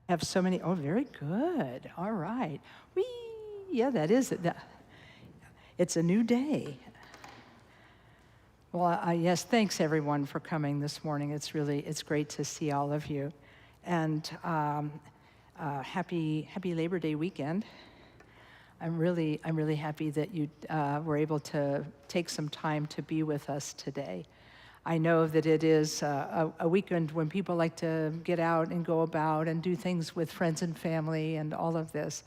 Have so many, oh, very good. All right. Whee! Yeah, that is it. It's a new day. Well, yes, thanks everyone for coming this morning. It's great to see all of you. And happy Labor Day weekend. I'm really happy that you were able to take some time to be with us today. I know that it is a weekend when people like to get out and go about and do things with friends and family and all of this.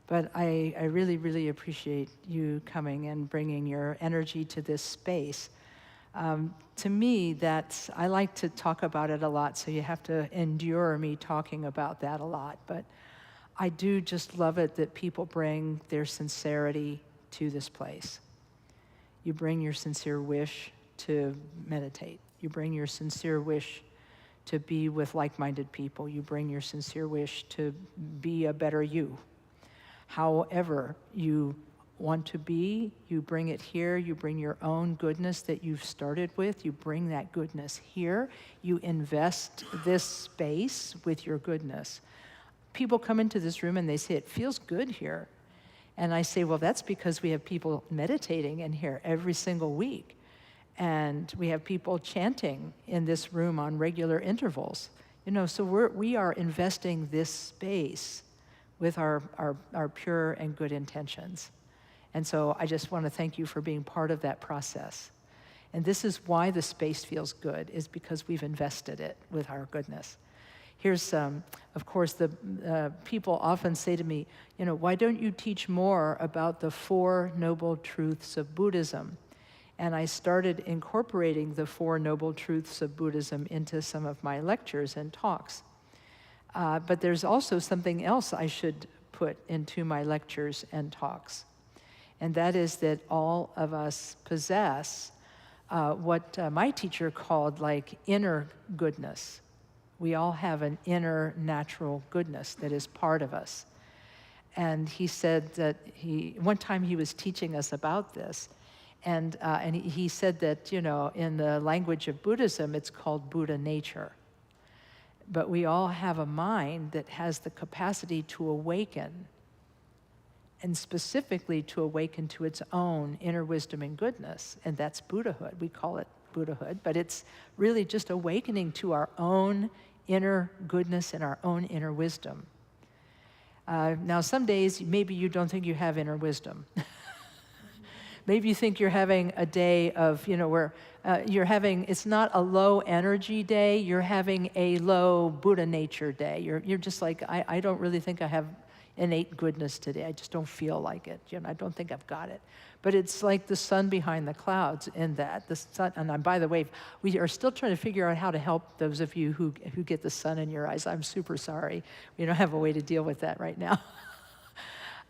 But I really appreciate you coming and bringing your energy to this space. To me, I like to talk about it a lot, so you have to endure me talking about that a lot. But I do just love it that people bring their sincerity to this place. You bring your sincere wish to meditate. You bring your sincere wish to be with like-minded people. You bring your sincere wish to be a better you. However you want to be, you bring it here. You bring your own goodness that you've started with. You bring that goodness here. You invest this space with your goodness. People come into this room and they say, it feels good here. And I say, well, that's because we have people meditating in here every single week. And we have people chanting in this room on regular intervals. So we are investing this space with our pure and good intentions. And so I just want to thank you for being part of that process. And this is why the space feels good, is because we've invested it with our goodness. Here's, of course, the people often say to me, why don't you teach more about the Four Noble Truths of Buddhism? And I started incorporating the Four Noble Truths of Buddhism into some of my lectures and talks. But there's also something else I should put into my lectures and talks. And that is that all of us possess what my teacher called like inner goodness. We all have an inner natural goodness that is part of us. And he said that one time he was teaching us about this, and he said that, in the language of Buddhism, it's called Buddha nature. But we all have a mind that has the capacity to awaken, and specifically to awaken to its own inner wisdom and goodness, and that's Buddhahood. We call it Buddhahood, but it's really just awakening to our own inner goodness and our own inner wisdom. Now, some days, maybe you don't think you have inner wisdom. Maybe you think you're having a day of, where it's not a low energy day, you're having a low Buddha nature day. You're just like, I don't really think I have innate goodness today. I just don't feel like it. I don't think I've got it. But it's like the sun behind the clouds in that. The sun, and by the way, we are still trying to figure out how to help those of you who get the sun in your eyes. I'm super sorry. We don't have a way to deal with that right now.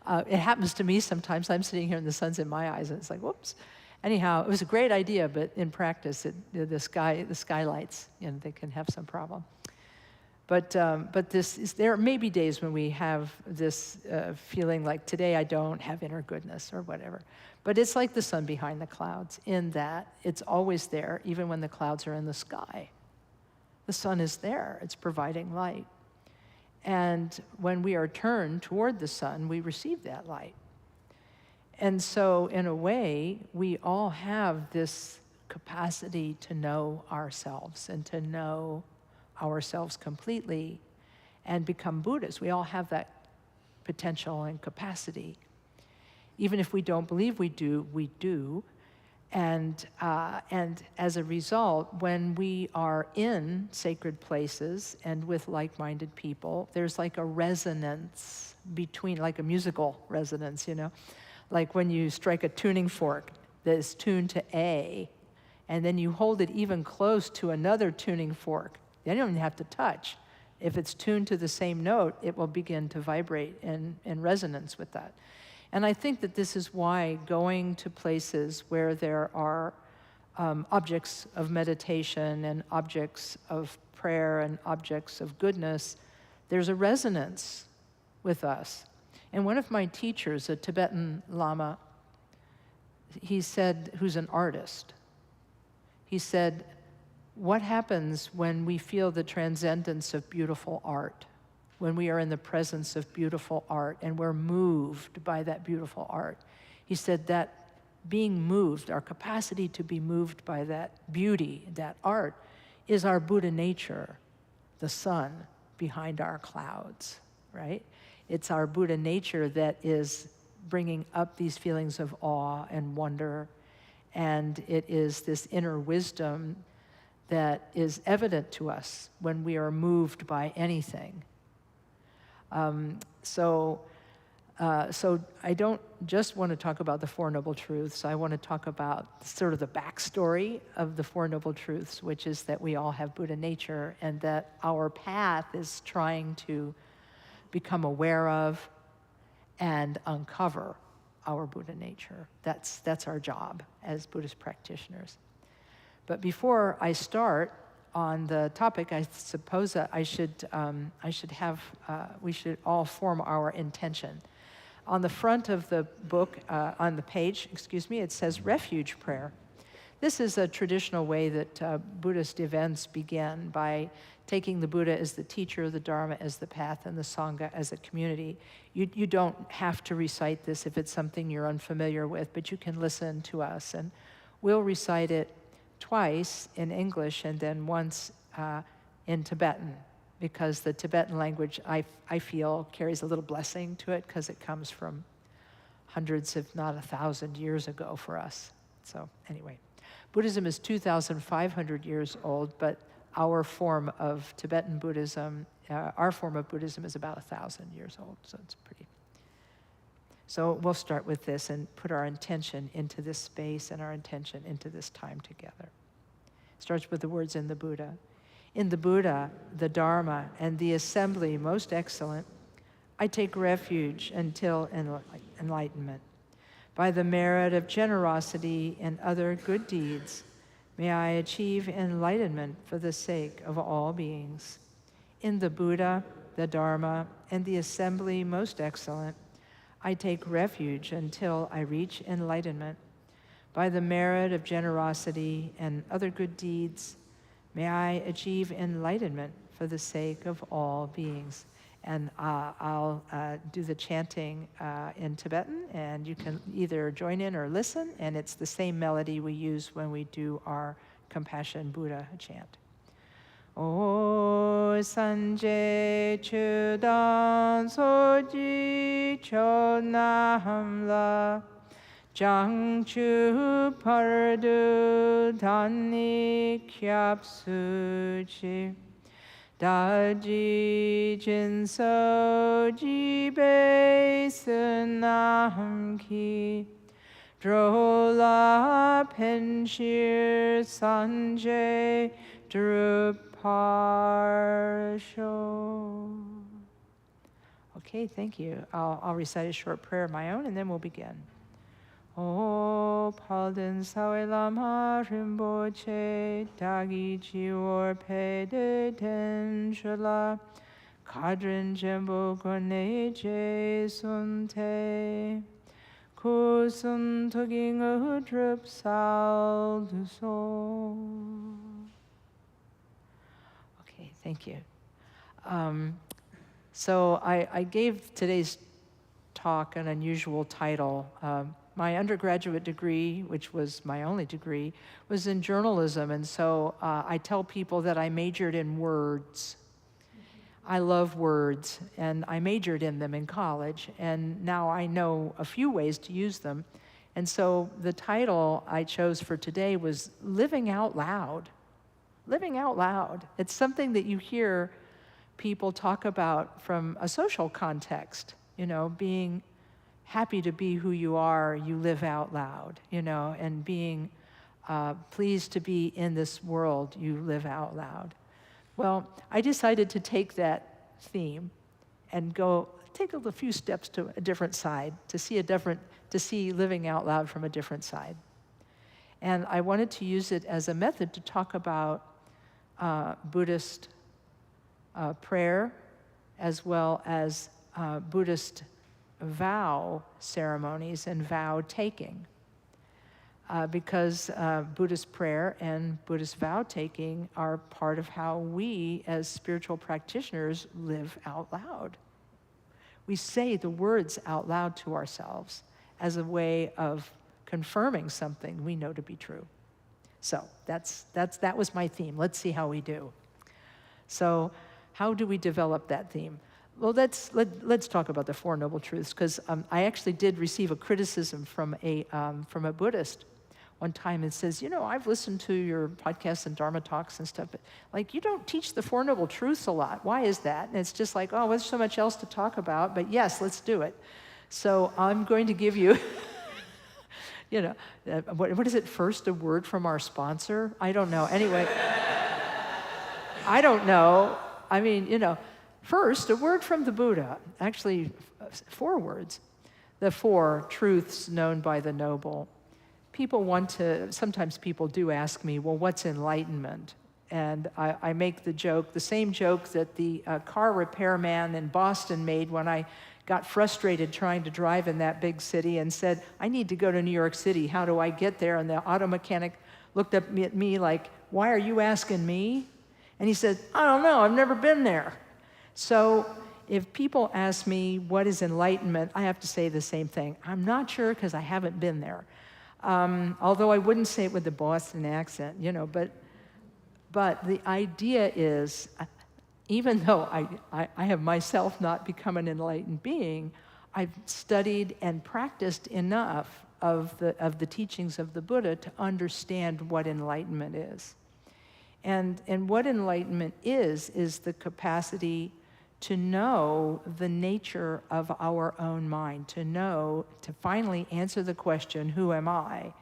It happens to me sometimes. I'm sitting here and the sun's in my eyes, and it's like, whoops. Anyhow, it was a great idea, but in practice, the skylights, they can have some problem. But there may be days when we have this feeling like, today I don't have inner goodness or whatever. But it's like the sun behind the clouds in that it's always there, even when the clouds are in the sky. The sun is there. It's providing light. And when we are turned toward the sun, we receive that light. And so, in a way, we all have this capacity to know ourselves and to know ourselves completely and become Buddhists. We all have that potential and capacity. Even if we don't believe we do, we do. And as a result, when we are in sacred places and with like-minded people, there's like a resonance between, like a musical resonance, Like when you strike a tuning fork that is tuned to A, and then you hold it even close to another tuning fork. You don't even have to touch. If it's tuned to the same note, it will begin to vibrate in resonance with that. And I think that this is why going to places where there are objects of meditation and objects of prayer and objects of goodness, there's a resonance with us. And one of my teachers, a Tibetan Lama, he said, who's an artist, he said, what happens when we feel the transcendence of beautiful art? when we are in the presence of beautiful art and we're moved by that beautiful art. He said that being moved, our capacity to be moved by that beauty, that art, is our Buddha nature, the sun behind our clouds, right? It's our Buddha nature that is bringing up these feelings of awe and wonder, and it is this inner wisdom that is evident to us when we are moved by anything. So I don't just want to talk about the Four Noble Truths. I want to talk about sort of the backstory of the Four Noble Truths, which is that we all have Buddha nature and that our path is trying to become aware of and uncover our Buddha nature. That's our job as Buddhist practitioners. But before I start on the topic, I suppose that we should all form our intention. On the front of the book, on the page, it says refuge prayer. This is a traditional way that Buddhist events begin, by taking the Buddha as the teacher, the Dharma as the path, and the Sangha as a community. You don't have to recite this if it's something you're unfamiliar with, but you can listen to us. And we'll recite it twice in English and then once in Tibetan, because the Tibetan language, I feel, carries a little blessing to it because it comes from hundreds, if not 1,000 years ago for us. So anyway, Buddhism is 2,500 years old, but our form of Tibetan Buddhism, our form of Buddhism is about 1,000 years old, so it's pretty. So we'll start with this and put our intention into this space and our intention into this time together. It starts with the words in the Buddha. In the Buddha, the Dharma, and the assembly most excellent, I take refuge until enlightenment. By the merit of generosity and other good deeds, may I achieve enlightenment for the sake of all beings. In the Buddha, the Dharma, and the assembly most excellent, I take refuge until I reach enlightenment. By the merit of generosity and other good deeds, may I achieve enlightenment for the sake of all beings. And I'll do the chanting in Tibetan, and you can either join in or listen, and it's the same melody we use when we do our Compassion Buddha chant. O Sanje Chudan Soji Chonamla Jang Chu Pardu Dani Kyap Suchi Daji Jinso Jibe Sunam Ki Drola Penshir Sanje Druparsho. Okay, thank you. I'll recite a short prayer of my own and then we'll begin. O Palden Sawe Lama Rinpoche Dagi Jiwar Pede Den Shala Kadrin Jembo Gone Je Sunte Kusun Tuging Udrup Sal Du So. Okay, thank you. So I gave today's talk an unusual title. My undergraduate degree, which was my only degree, was in journalism, and so I tell people that I majored in words. I love words, and I majored in them in college, and now I know a few ways to use them. And so the title I chose for today was Living Out Loud. Living out loud. It's something that you hear people talk about from a social context, being happy to be who you are, you live out loud, and being pleased to be in this world, you live out loud. Well, I decided to take that theme and take a few steps to a different side, to see living out loud from a different side. And I wanted to use it as a method to talk about Buddhist prayer, as well as Buddhist vow ceremonies and vow taking. because Buddhist prayer and Buddhist vow taking are part of how we as spiritual practitioners live out loud. We say the words out loud to ourselves as a way of confirming something we know to be true. So that was my theme. Let's see how we do. So how do we develop that theme? Well, let's talk about the Four Noble Truths, because I actually did receive a criticism from a Buddhist one time. It says, I've listened to your podcasts and Dharma talks and stuff, but like you don't teach the Four Noble Truths a lot. Why is that? And it's just like, oh, there's so much else to talk about, but yes, let's do it. So I'm going to give you, what is it first, a word from our sponsor? I don't know. Anyway, I don't know. I mean, first, a word from the Buddha. Actually, 4 words. The 4 truths known by the noble. Sometimes people do ask me, well, what's enlightenment? And I make the same joke that the car repairman in Boston made when I got frustrated trying to drive in that big city and said, I need to go to New York City. How do I get there? And the auto mechanic looked at me like, why are you asking me? And he said, I don't know, I've never been there. So if people ask me what is enlightenment, I have to say the same thing. I'm not sure because I haven't been there. Although I wouldn't say it with the Boston accent, but the idea is, even though I have myself not become an enlightened being, I've studied and practiced enough of the teachings of the Buddha to understand what enlightenment is. And what enlightenment is the capacity to know the nature of our own mind, to finally answer the question, who am I,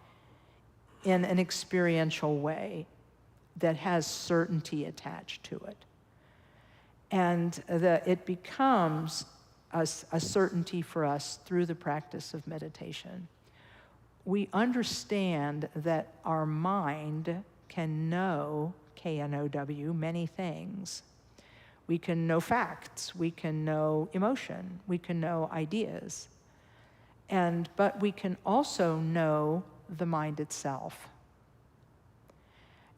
in an experiential way that has certainty attached to it. And it becomes a certainty for us through the practice of meditation. We understand that our mind can know, K-N-O-W, many things. We can know facts, we can know emotion, we can know ideas. But we can also know the mind itself.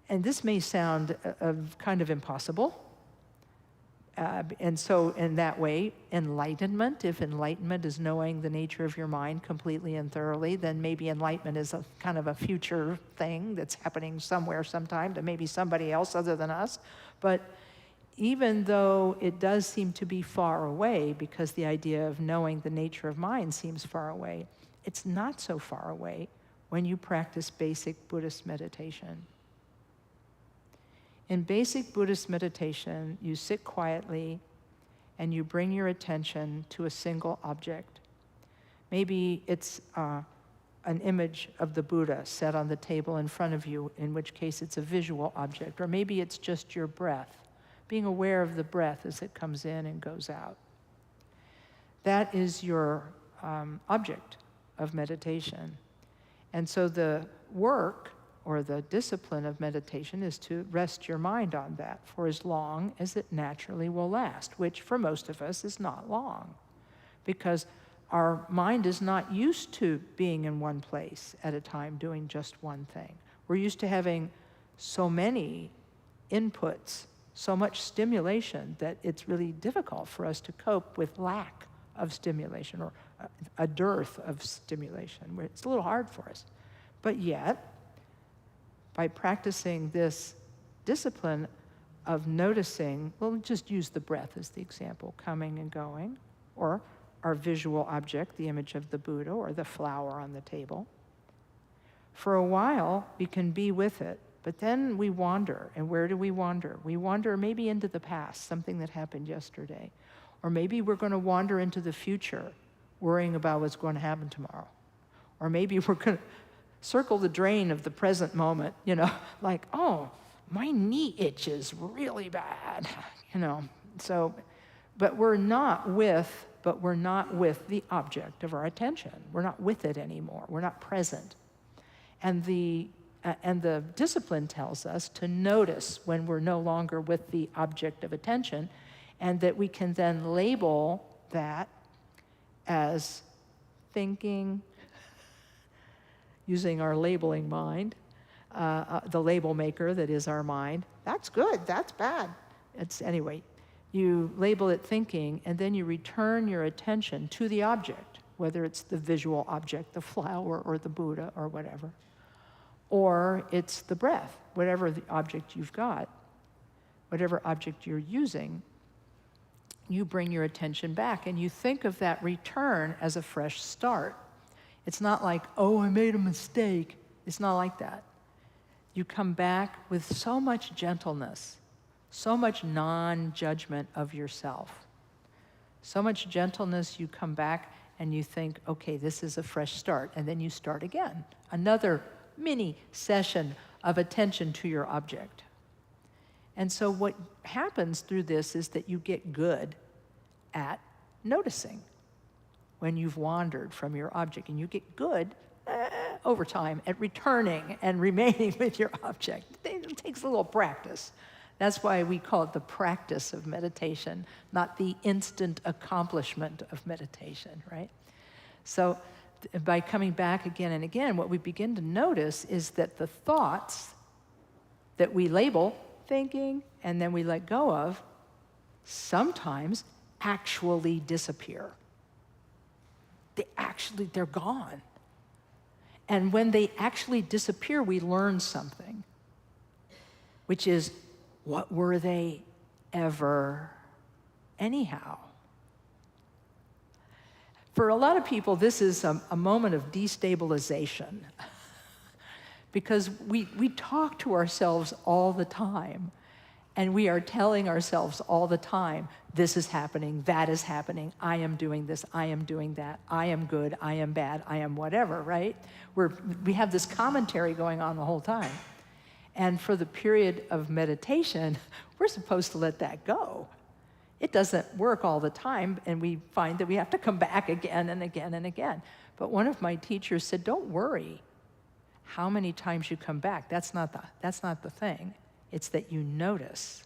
And this may sound kind of impossible. And so in that way, enlightenment, if enlightenment is knowing the nature of your mind completely and thoroughly, then maybe enlightenment is a kind of a future thing that's happening somewhere sometime to maybe somebody else other than us. But even though it does seem to be far away, because the idea of knowing the nature of mind seems far away, it's not so far away when you practice basic Buddhist meditation. In basic Buddhist meditation, you sit quietly and you bring your attention to a single object. Maybe it's an image of the Buddha set on the table in front of you, in which case it's a visual object, or maybe it's just your breath, being aware of the breath as it comes in and goes out. That is your object of meditation. And so the work or the discipline of meditation is to rest your mind on that for as long as it naturally will last, which for most of us is not long, because our mind is not used to being in one place at a time doing just one thing. We're used to having so many inputs, so much stimulation, that it's really difficult for us to cope with lack of stimulation or a dearth of stimulation. It's a little hard for us. But yet, by practicing this discipline of noticing, we'll just use the breath as the example, coming and going, or our visual object, the image of the Buddha or the flower on the table. For a while, we can be with it. But then we wander, and where do we wander? We wander maybe into the past, something that happened yesterday. Or maybe we're going to wander into the future, worrying about what's going to happen tomorrow. Or maybe we're going to circle the drain of the present moment, like, oh, my knee itches really bad, So, but we're not with the object of our attention. We're not with it anymore. We're not present. And the discipline tells us to notice when we're no longer with the object of attention, and that we can then label that as thinking, using our labeling mind, the label maker that is our mind. That's good, that's bad. Anyway, you label it thinking, and then you return your attention to the object, whether it's the visual object, the flower or the Buddha or whatever, or it's the breath, whatever the object you've got, whatever object you're using, you bring your attention back and you think of that return as a fresh start. It's not like, oh, I made a mistake. It's not like that. You come back with so much gentleness, so much non-judgment of yourself. So much gentleness, you come back and you think, okay, this is a fresh start. And then you start again. Another mini session of attention to your object. And so what happens through this is that you get good at noticing when you've wandered from your object. And you get good over time at returning and remaining with your object. It takes a little practice. That's why we call it the practice of meditation, not the instant accomplishment of meditation, right? So by coming back again and again, what we begin to notice is that the thoughts that we label thinking and then we let go of sometimes actually disappear. They're gone. And when they actually disappear, we learn something, which is, what were they ever anyhow? For a lot of people, this is a moment of destabilization because we talk to ourselves all the time, and we are telling ourselves all the time, this is happening, that is happening, I am doing this, I am doing that, I am good, I am bad, I am whatever, right? We have this commentary going on the whole time. And for the period of meditation, we're supposed to let that go. It doesn't work all the time, and we find that we have to come back again and again and again. But one of my teachers said, don't worry how many times you come back. That's not the thing. It's that you notice.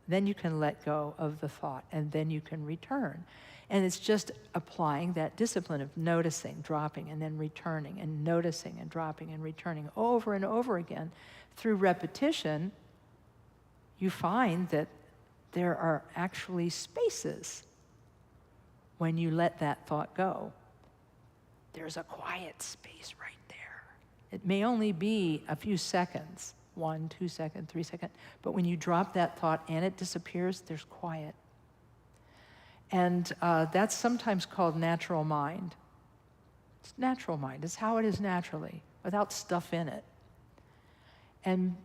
Then you can let go of the thought, and then you can return. And it's just applying that discipline of noticing, dropping, and then returning, and noticing and dropping and returning over and over again. Through repetition, you find that there are actually spaces when you let that thought go. There's a quiet space right there. It may only be a few seconds, 1, 2 seconds, 3 seconds, but when you drop that thought and it disappears, there's quiet. And that's sometimes called natural mind. It's natural mind. It's how it is naturally, without stuff in it. And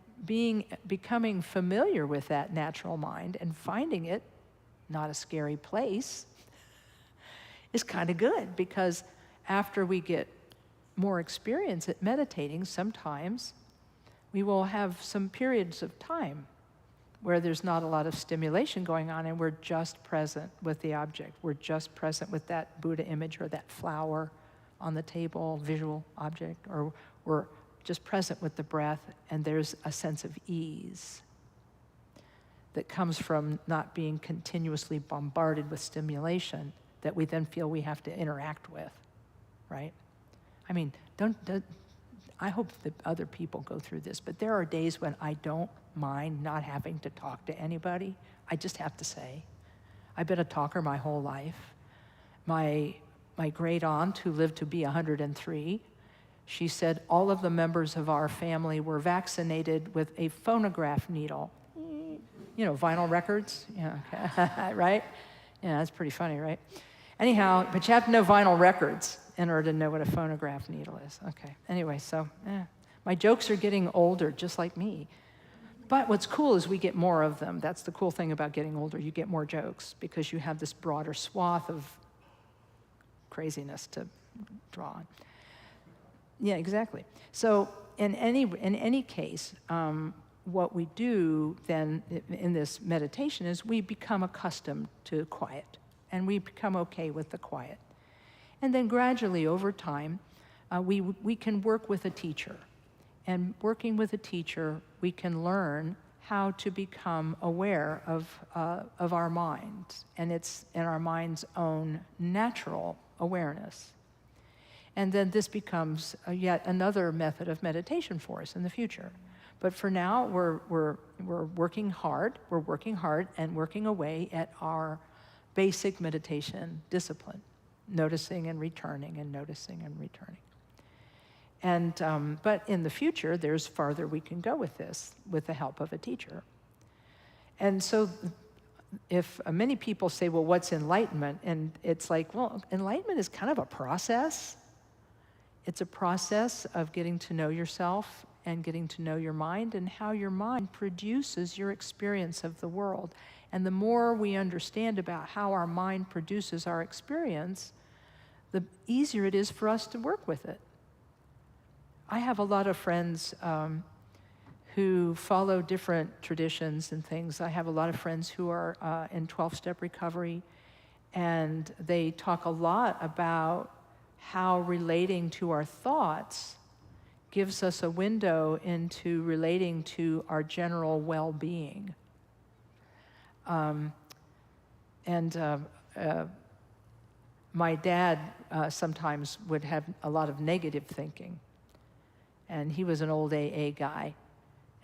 becoming familiar with that natural mind and finding it not a scary place is kind of good, because after we get more experience at meditating, sometimes we will have some periods of time where there's not a lot of stimulation going on, and we're just present with the object. We're just present with that Buddha image or that flower on the table, visual object, or we're just present with the breath, and there's a sense of ease that comes from not being continuously bombarded with stimulation that we then feel we have to interact with, right? I mean, I hope that other people go through this, but there are days when I don't mind not having to talk to anybody. I just have to say, I've been a talker my whole life. My great aunt, who lived to be 103, she said all of the members of our family were vaccinated with a phonograph needle. You know, vinyl records, yeah, okay. Right? Yeah, that's pretty funny, right? Anyhow, but you have to know vinyl records in order to know what a phonograph needle is. Okay, anyway, so my jokes are getting older, just like me. But what's cool is we get more of them. That's the cool thing about getting older. You get more jokes because you have this broader swath of craziness to draw on. Yeah, exactly. So in any case, what we do then in this meditation is we become accustomed to quiet, and we become okay with the quiet. And then gradually over time, we can work with a teacher. And working with a teacher, we can learn how to become aware of our minds, and it's in our mind's own natural awareness. And then this becomes yet another method of meditation for us in the future. But for now, we're working hard. We're working hard and working away at our basic meditation discipline, noticing and returning and noticing and returning. And but in the future, there's farther we can go with this with the help of a teacher. And so if many people say, well, what's enlightenment? And it's like, well, enlightenment is kind of a process. It's a process of getting to know yourself and getting to know your mind and how your mind produces your experience of the world. And the more we understand about how our mind produces our experience, the easier it is for us to work with it. I have a lot of friends who follow different traditions and things. I have a lot of friends who are in 12-step recovery, and they talk a lot about how relating to our thoughts gives us a window into relating to our general well-being. My dad sometimes would have a lot of negative thinking, and he was an old AA guy,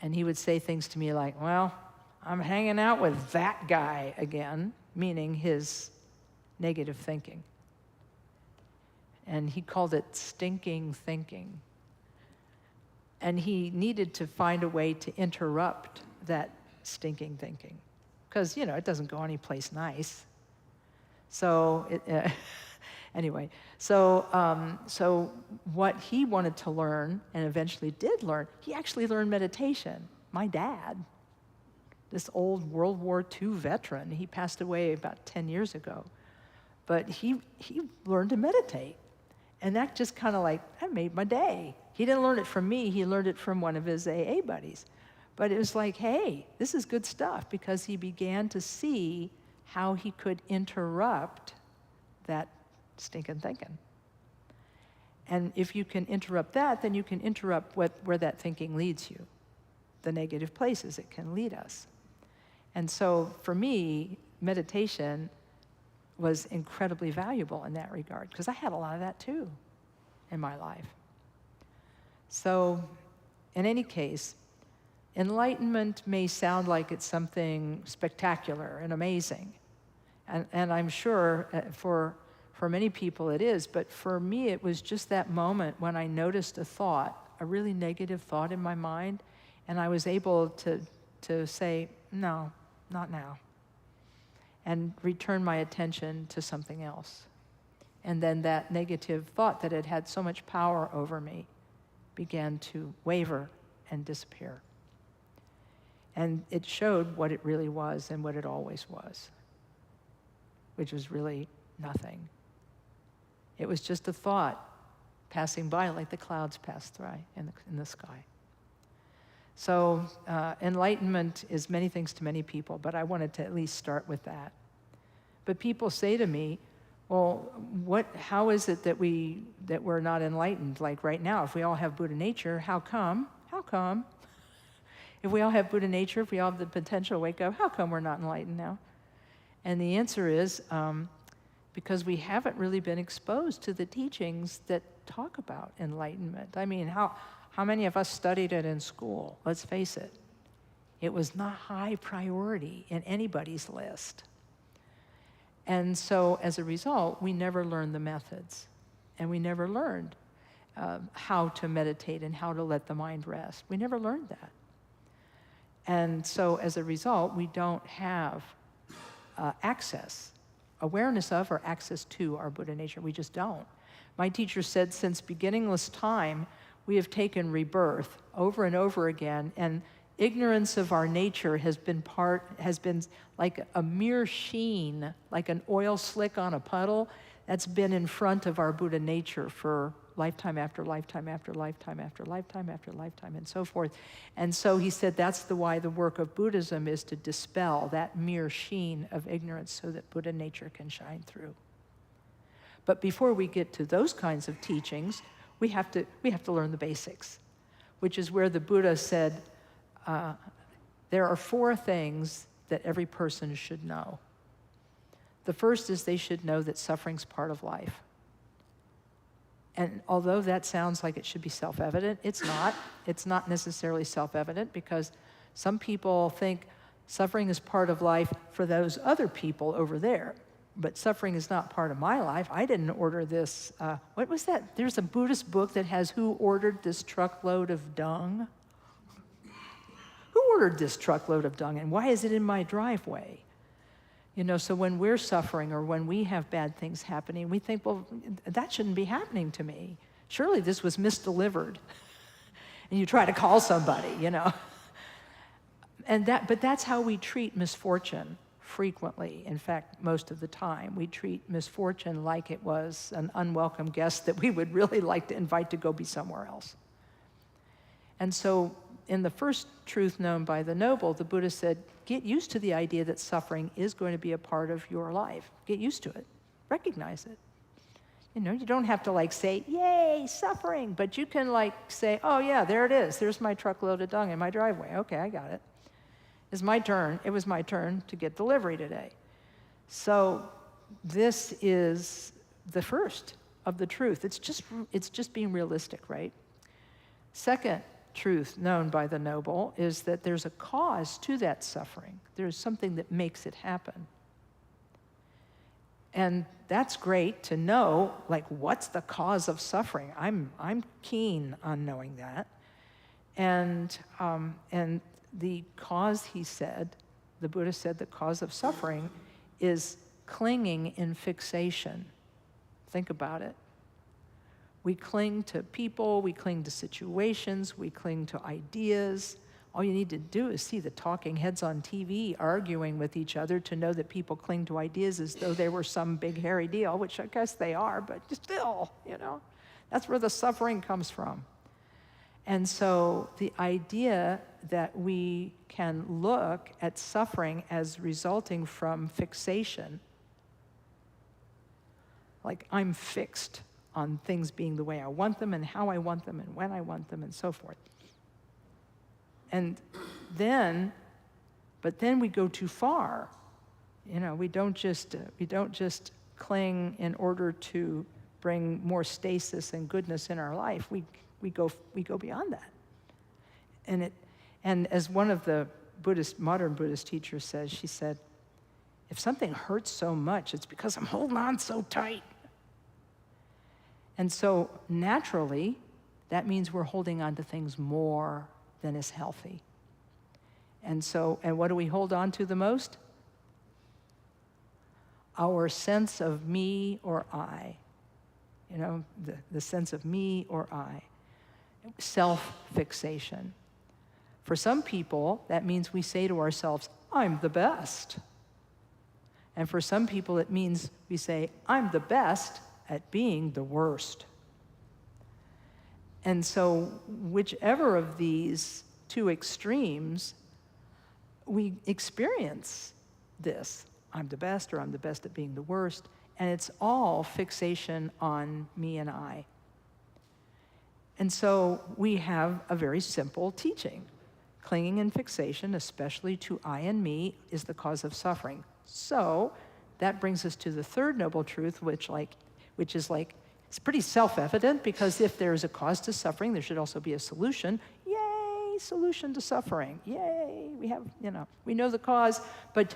and he would say things to me like, well, I'm hanging out with that guy again, meaning his negative thinking. And he called it stinking thinking. And he needed to find a way to interrupt that stinking thinking, because, it doesn't go anyplace nice. So anyway, so what he wanted to learn, and eventually did learn, he actually learned meditation. My dad, this old World War II veteran, he passed away about 10 years ago, but he learned to meditate. And that just kind of that made my day. He didn't learn it from me, he learned it from one of his AA buddies. But it was like, hey, this is good stuff, because he began to see how he could interrupt that stinking thinking. And if you can interrupt that, then you can interrupt where that thinking leads you, the negative places it can lead us. And so for me, meditation was incredibly valuable in that regard, because I had a lot of that too in my life. So in any case, enlightenment may sound like it's something spectacular and amazing. And I'm sure for many people it is, but for me it was just that moment when I noticed a thought, a really negative thought in my mind, and I was able to say, no, not now, and return my attention to something else. And then that negative thought that had had so much power over me began to waver and disappear. And it showed what it really was and what it always was, which was really nothing. It was just a thought passing by like the clouds pass by in the sky. So enlightenment is many things to many people, but I wanted to at least start with that. But people say to me, well, how is it that we're not enlightened? Like right now, if we all have Buddha nature, how come? How come? If we all have Buddha nature, if we all have the potential to wake up, how come we're not enlightened now? And the answer is because we haven't really been exposed to the teachings that talk about enlightenment. I mean, how many of us studied it in school? Let's face it. It was not high priority in anybody's list. And so as a result, we never learned the methods, and we never learned how to meditate and how to let the mind rest. We never learned that. And so as a result, we don't have access, awareness of or access to our Buddha nature. We just don't. My teacher said, since beginningless time, we have taken rebirth over and over again, and ignorance of our nature has been like a mere sheen, like an oil slick on a puddle, that's been in front of our Buddha nature for lifetime after lifetime after lifetime after lifetime after lifetime, and so forth. And so he said that's why the work of Buddhism is to dispel that mere sheen of ignorance so that Buddha nature can shine through. But before we get to those kinds of teachings, we have to learn the basics, which is where the Buddha said, there are 4 things that every person should know. The first is they should know that suffering's part of life. And although that sounds like it should be self-evident, it's not. It's not necessarily self-evident because some people think suffering is part of life for those other people over there. But suffering is not part of my life. I didn't order this. What was that? There's a Buddhist book that has who ordered this truckload of dung? Who ordered this truckload of dung and why is it in my driveway? You know, so when we're suffering or when we have bad things happening, we think, well, that shouldn't be happening to me. Surely this was misdelivered. And you try to call somebody, you know. But that's how we treat misfortune frequently. In fact, most of the time, we treat misfortune like it was an unwelcome guest that we would really like to invite to go be somewhere else. And so in the first truth known by the noble, the Buddha said, get used to the idea that suffering is going to be a part of your life. Get used to it. Recognize it. You know, you don't have to like say, yay, suffering, but you can like say, oh yeah, there it is. There's my truckload of dung in my driveway. Okay, I got it. It's my turn. It was my turn to get delivery today. So this is the first of the truth. It's just being realistic, right? Second truth known by the noble is that there's a cause to that suffering. There's something that makes it happen. And that's great to know, like, what's the cause of suffering? I'm keen on knowing that. And the cause, he said, the Buddha said the cause of suffering is clinging in fixation. Think about it. We cling to people, we cling to situations, we cling to ideas. All you need to do is see the talking heads on TV arguing with each other to know that people cling to ideas as though they were some big hairy deal, which I guess they are, but still, you know, that's where the suffering comes from. And so the idea that we can look at suffering as resulting from fixation, like I'm fixed on things being the way I want them and how I want them and when I want them and so forth. But then we go too far. You know, we don't just cling in order to bring more stasis and goodness in our life. We go beyond that. And as one of the modern Buddhist teachers says, she said, if something hurts so much, it's because I'm holding on so tight. And so naturally, that means we're holding on to things more than is healthy. And what do we hold on to the most? Our sense of me or I. You know, the sense of me or I. Self-fixation. For some people, that means we say to ourselves, I'm the best. And for some people, it means we say, I'm the best at being the worst. And so whichever of these two extremes, we experience this. I'm the best, or I'm the best at being the worst. And it's all fixation on me and I. And so we have a very simple teaching. Clinging and fixation, especially to I and me, is the cause of suffering. So that brings us to the third noble truth, which is it's pretty self-evident, because if there is a cause to suffering, there should also be a solution. Yay, solution to suffering. Yay, we know the cause, but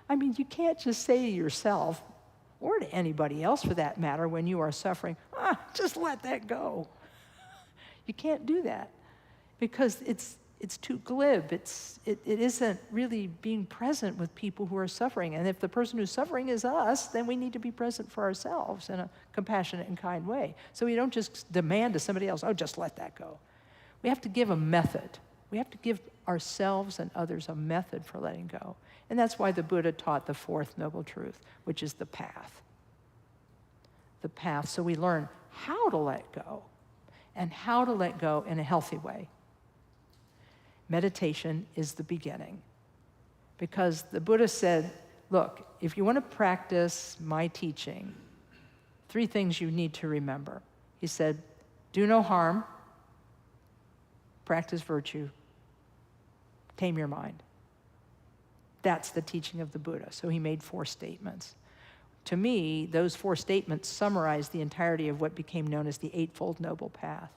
I mean, you can't just say to yourself, or to anybody else for that matter, when you are suffering, just let that go. You can't do that, because it's too glib. It isn't really being present with people who are suffering. And if the person who's suffering is us, then we need to be present for ourselves in a compassionate and kind way. So we don't just demand to somebody else, just let that go. We have to give a method. We have to give ourselves and others a method for letting go. And that's why the Buddha taught the fourth noble truth, which is the path. The path, so we learn how to let go, and how to let go in a healthy way. Meditation is the beginning. Because the Buddha said, look, if you want to practice my teaching, 3 things you need to remember. He said, do no harm, practice virtue, tame your mind. That's the teaching of the Buddha. So he made 4 statements. To me, those 4 statements summarize the entirety of what became known as the Eightfold Noble Path,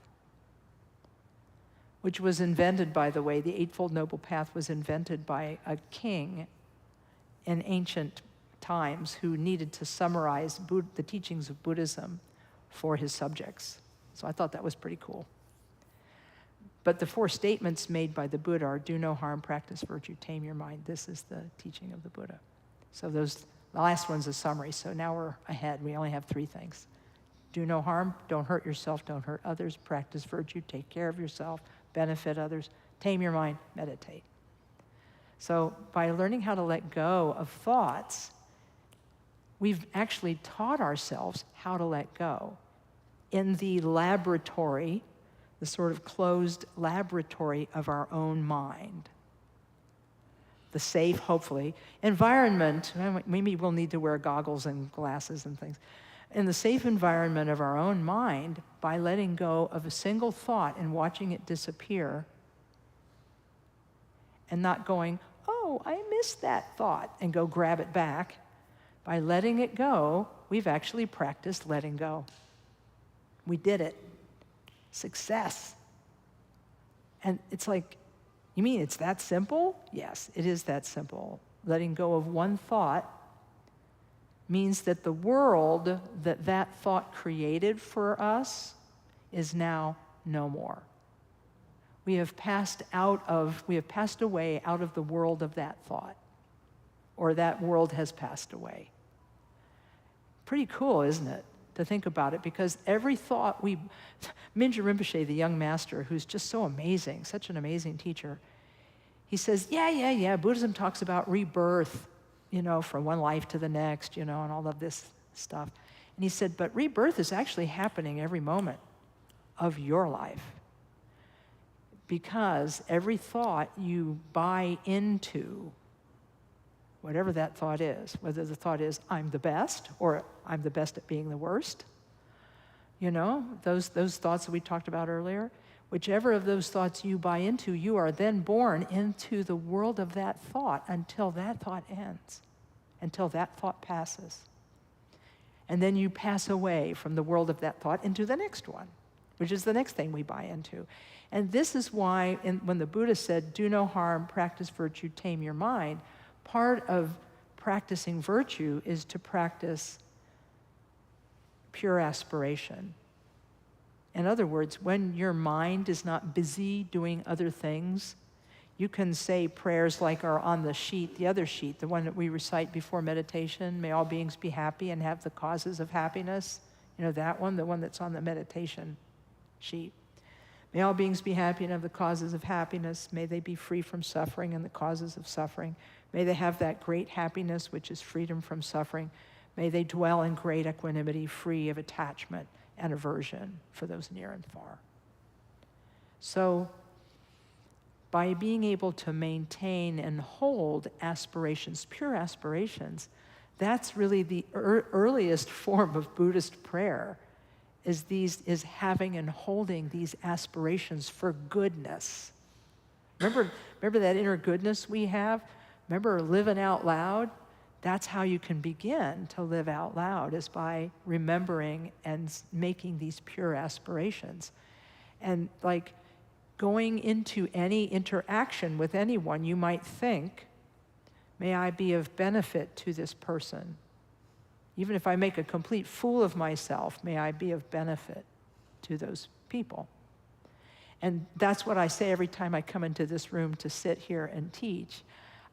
which was invented, by the way, the Eightfold Noble Path was invented by a king in ancient times who needed to summarize the teachings of Buddhism for his subjects. So I thought that was pretty cool. But the 4 statements made by the Buddha are do no harm, practice virtue, tame your mind. This is the teaching of the Buddha. So the last one's a summary, so now we're ahead. We only have 3 things. Do no harm, don't hurt yourself, don't hurt others, practice virtue, take care of yourself, benefit others, tame your mind, meditate. So by learning how to let go of thoughts, we've actually taught ourselves how to let go. In the laboratory, the sort of closed laboratory of our own mind. The safe, hopefully, environment, maybe we'll need to wear goggles and glasses and things. In the safe environment of our own mind, by letting go of a single thought and watching it disappear, and not going, oh, I missed that thought, and go grab it back. By letting it go, we've actually practiced letting go. We did it. Success. And it's like, you mean it's that simple? Yes, it is that simple. Letting go of one thought means that the world that that thought created for us is now no more. We have passed away out of the world of that thought, or that world has passed away. Pretty cool, isn't it, to think about it? Because every thought Mingyur Rinpoche, the young master, who's just so amazing, such an amazing teacher, he says, yeah, Buddhism talks about rebirth, from one life to the next, and all of this stuff. And he said, but rebirth is actually happening every moment of your life. Because every thought you buy into, whatever that thought is, whether the thought is, I'm the best, or I'm the best at being the worst, those thoughts that we talked about earlier, whichever of those thoughts you buy into, you are then born into the world of that thought until that thought ends, until that thought passes. And then you pass away from the world of that thought into the next one, which is the next thing we buy into. And this is why when the Buddha said, do no harm, practice virtue, tame your mind, part of practicing virtue is to practice pure aspiration. In other words, when your mind is not busy doing other things, you can say prayers like are on the sheet, the other sheet, the one that we recite before meditation, may all beings be happy and have the causes of happiness. That one, the one that's on the meditation sheet. May all beings be happy and have the causes of happiness. May they be free from suffering and the causes of suffering. May they have that great happiness, which is freedom from suffering. May they dwell in great equanimity, free of attachment and aversion for those near and far. So, by being able to maintain and hold aspirations, pure aspirations, that's really the earliest form of Buddhist prayer, is having and holding these aspirations for goodness. Remember that inner goodness we have? Remember living out loud? That's how you can begin to live out loud, is by remembering and making these pure aspirations. And like going into any interaction with anyone, you might think, may I be of benefit to this person. Even if I make a complete fool of myself, may I be of benefit to those people. And that's what I say every time I come into this room to sit here and teach.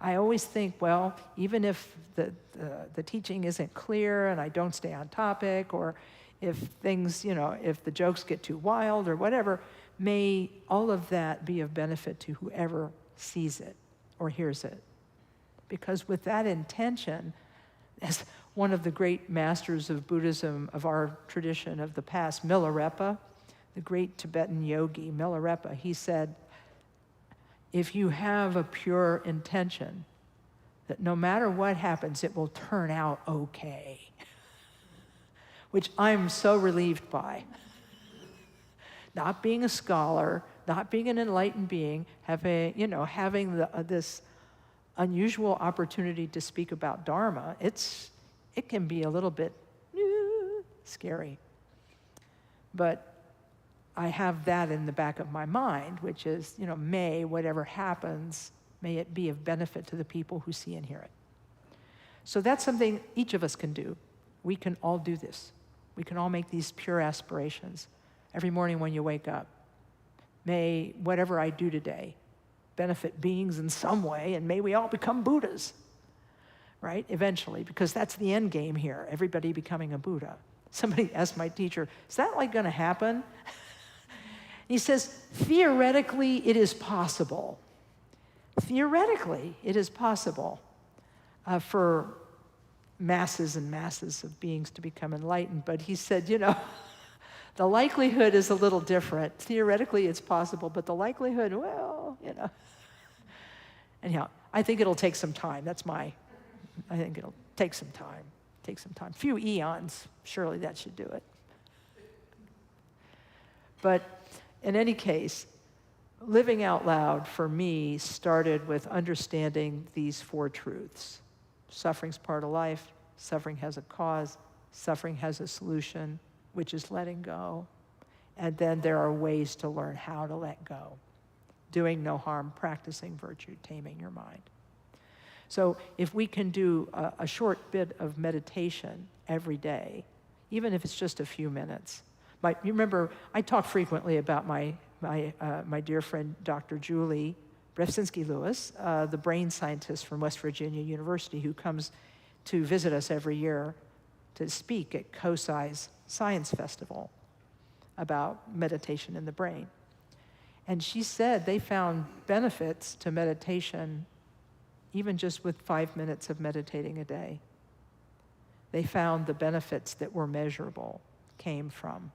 I always think, well, even if the teaching isn't clear and I don't stay on topic, or if things, if the jokes get too wild or whatever, may all of that be of benefit to whoever sees it or hears it. Because with that intention, as one of the great masters of Buddhism of our tradition of the past, Milarepa, the great Tibetan yogi, Milarepa, he said, if you have a pure intention, that no matter what happens, it will turn out okay, which I'm so relieved by. Not being a scholar, not being an enlightened being, having this unusual opportunity to speak about Dharma, it's it can be a little bit scary. But I have that in the back of my mind, which is, may whatever happens, may it be of benefit to the people who see and hear it. So that's something each of us can do. We can all do this. We can all make these pure aspirations every morning when you wake up. May whatever I do today benefit beings in some way, and may we all become Buddhas, right? Eventually, because that's the end game here, everybody becoming a Buddha. Somebody asked my teacher, is that like gonna happen? He says, theoretically, it is possible. Theoretically, it is possible for masses and masses of beings to become enlightened. But he said, the likelihood is a little different. Theoretically, it's possible, but the likelihood, well. Anyhow, I think it'll take some time. I think it'll take some time. A few eons, surely that should do it. But in any case, living out loud for me started with understanding these 4 truths. Suffering's part of life, suffering has a cause, suffering has a solution, which is letting go. And then there are ways to learn how to let go. Doing no harm, practicing virtue, taming your mind. So if we can do a short bit of meditation every day, even if it's just a few minutes. You remember, I talk frequently about my dear friend, Dr. Julie Brzezinski-Lewis, the brain scientist from West Virginia University, who comes to visit us every year to speak at COSI's Science Festival about meditation in the brain. And she said they found benefits to meditation even just with 5 minutes of meditating a day. They found the benefits that were measurable came from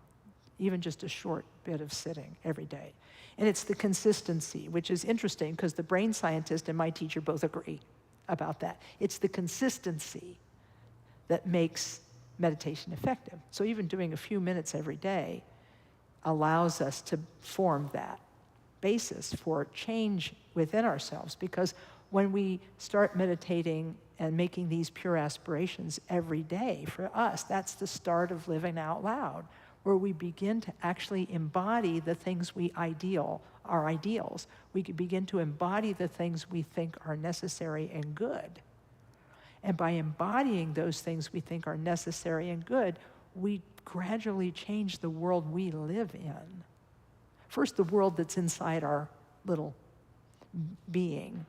even just a short bit of sitting every day. And it's the consistency, which is interesting because the brain scientist and my teacher both agree about that. It's the consistency that makes meditation effective. So even doing a few minutes every day allows us to form that basis for change within ourselves, because when we start meditating and making these pure aspirations every day, for us, that's the start of living out loud, where we begin to actually embody the things our ideals. We could begin to embody the things we think are necessary and good. And by embodying those things we think are necessary and good, we gradually change the world we live in. First, the world that's inside our little being.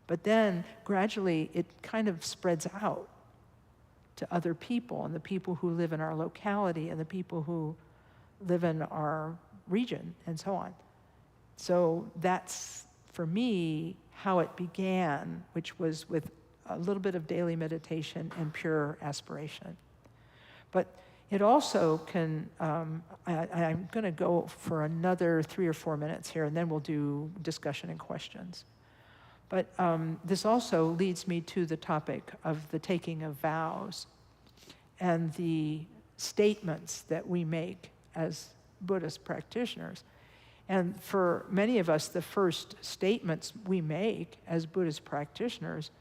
But then gradually it kind of spreads out to other people, and the people who live in our locality, and the people who live in our region, and so on. So that's, for me, how it began, which was with a little bit of daily meditation and pure aspiration. But it also can, I'm going to go for another 3 or 4 minutes here, and then we'll do discussion and questions. But this also leads me to the topic of the taking of vows and the statements that we make as Buddhist practitioners. And for many of us, the first statements we make as Buddhist practitioners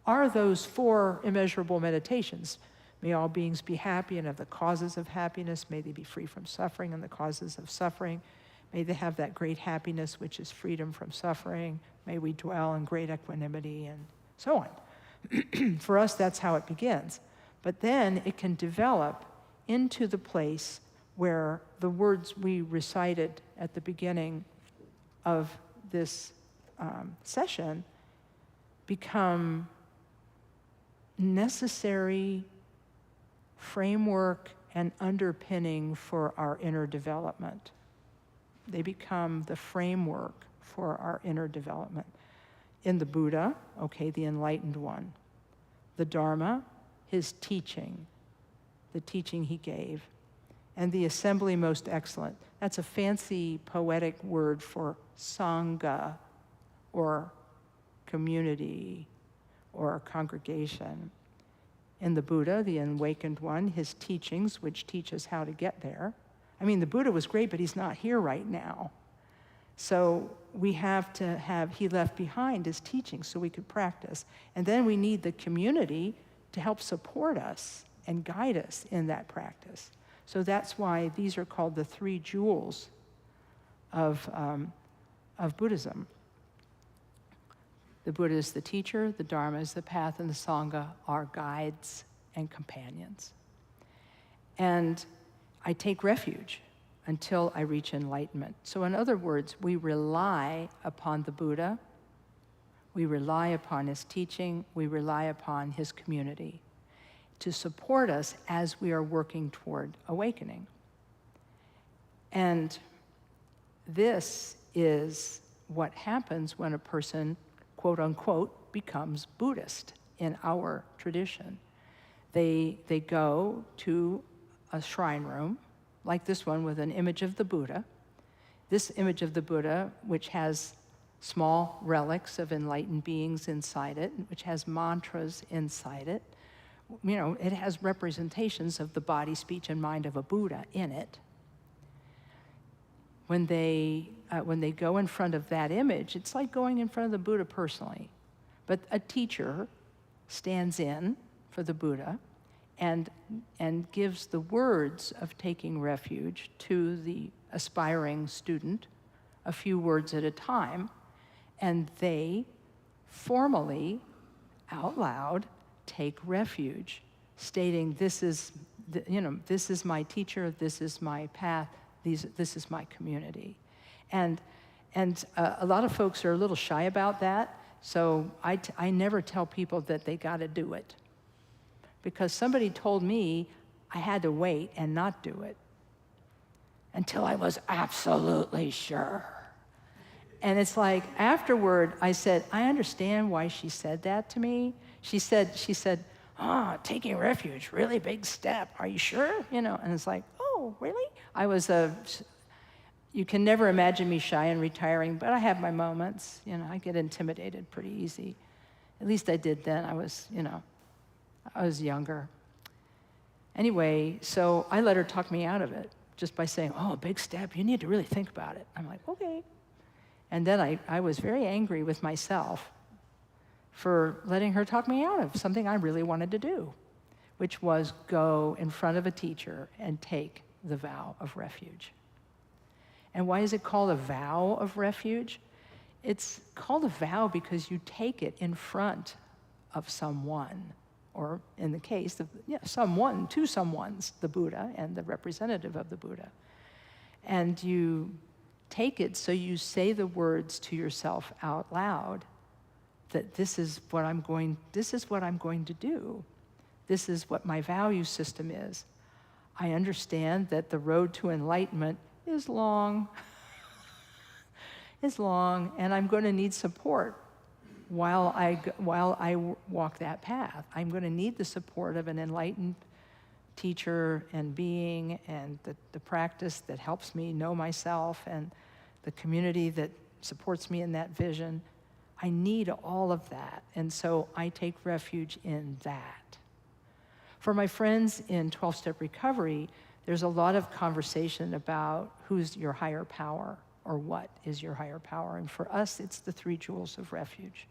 are those 4 immeasurable meditations. May all beings be happy and have the causes of happiness. May they be free from suffering and the causes of suffering. May they have that great happiness, which is freedom from suffering. May we dwell in great equanimity, and so on. For us, that's how it begins. But then it can develop into the place where the words we recited at the beginning of this session become necessary framework and underpinning for our inner development. They become the framework for our inner development. In the Buddha, the enlightened one. The Dharma, his teaching, the teaching he gave. And the assembly most excellent. That's a fancy poetic word for Sangha, or community, or congregation. In the Buddha, the awakened one, his teachings, which teach us how to get there. I mean, the Buddha was great, but he's not here right now. So we have to have, he left behind his teachings so we could practice. And then we need the community to help support us and guide us in that practice. So that's why these are called the three jewels of Buddhism. The Buddha is the teacher, the Dharma is the path, and the Sangha are guides and companions. And I take refuge until I reach enlightenment. So in other words, we rely upon the Buddha, we rely upon his teaching, we rely upon his community to support us as we are working toward awakening. And this is what happens when a person, quote unquote, becomes Buddhist in our tradition. They go to a shrine room, like this one with an image of the Buddha. This image of the Buddha, which has small relics of enlightened beings inside it, which has mantras inside it. You know, it has representations of the body, speech, and mind of a Buddha in it. When they go in front of that image, it's like going in front of the Buddha personally. But a teacher stands in for the Buddha and gives the words of taking refuge to the aspiring student, a few words at a time, and they formally, out loud, take refuge, stating, this is my teacher, this is my path, this is my community. And a lot of folks are a little shy about that, so I never tell people that they got to do it. Because somebody told me I had to wait and not do it until I was absolutely sure. And it's like, afterward, I said, I understand why she said that to me. She said, taking refuge, really big step. Are you sure? You know, and it's like, oh, really? You can never imagine me shy and retiring, but I have my moments. You know, I get intimidated pretty easy. At least I did then. I was younger. Anyway, so I let her talk me out of it just by saying, oh, a big step, you need to really think about it. I'm like, okay. And then I was very angry with myself for letting her talk me out of something I really wanted to do, which was go in front of a teacher and take the vow of refuge. And why is it called a vow of refuge? It's called a vow because you take it in front of someone, or in the case of someone, two someones, the Buddha and the representative of the Buddha. And you take it so you say the words to yourself out loud that this is what I'm going to do. This is what my value system is. I understand that the road to enlightenment is long, and I'm going to need support while I walk that path. I'm going to need the support of an enlightened teacher and being, and the practice that helps me know myself, and the community that supports me in that vision. I need all of that, and so I take refuge in that. For my friends in 12-step recovery, there's a lot of conversation about who's your higher power, or what is your higher power, and for us, it's the three jewels of refuge.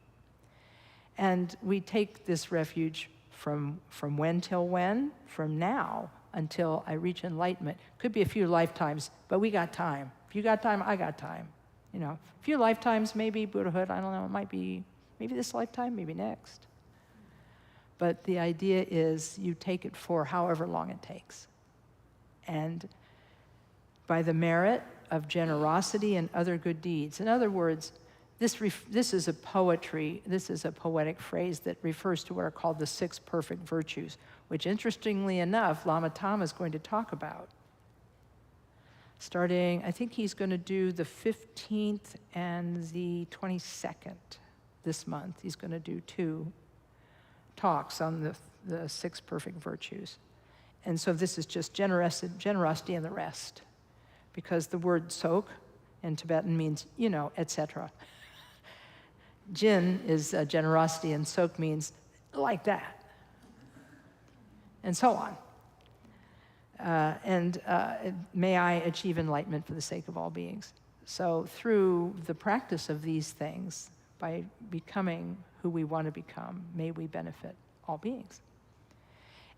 And we take this refuge from when till when? From now until I reach enlightenment. Could be a few lifetimes, but we got time. If you got time, I got time. You know, a few lifetimes, maybe Buddhahood, I don't know, it might be maybe this lifetime, maybe next. But the idea is you take it for however long it takes. And by the merit of generosity and other good deeds. In other words, this is a poetic phrase that refers to what are called the 6 perfect virtues, which interestingly enough, Lama Tama is going to talk about. Starting, I think he's going to do the 15th and the 22nd this month. He's going to do 2 talks on the 6 perfect virtues. And so this is just generosity and the rest, because the word sok in Tibetan means, etc. Jin is generosity, and sok means like that, and so on. May I achieve enlightenment for the sake of all beings. So through the practice of these things, by becoming who we want to become, may we benefit all beings.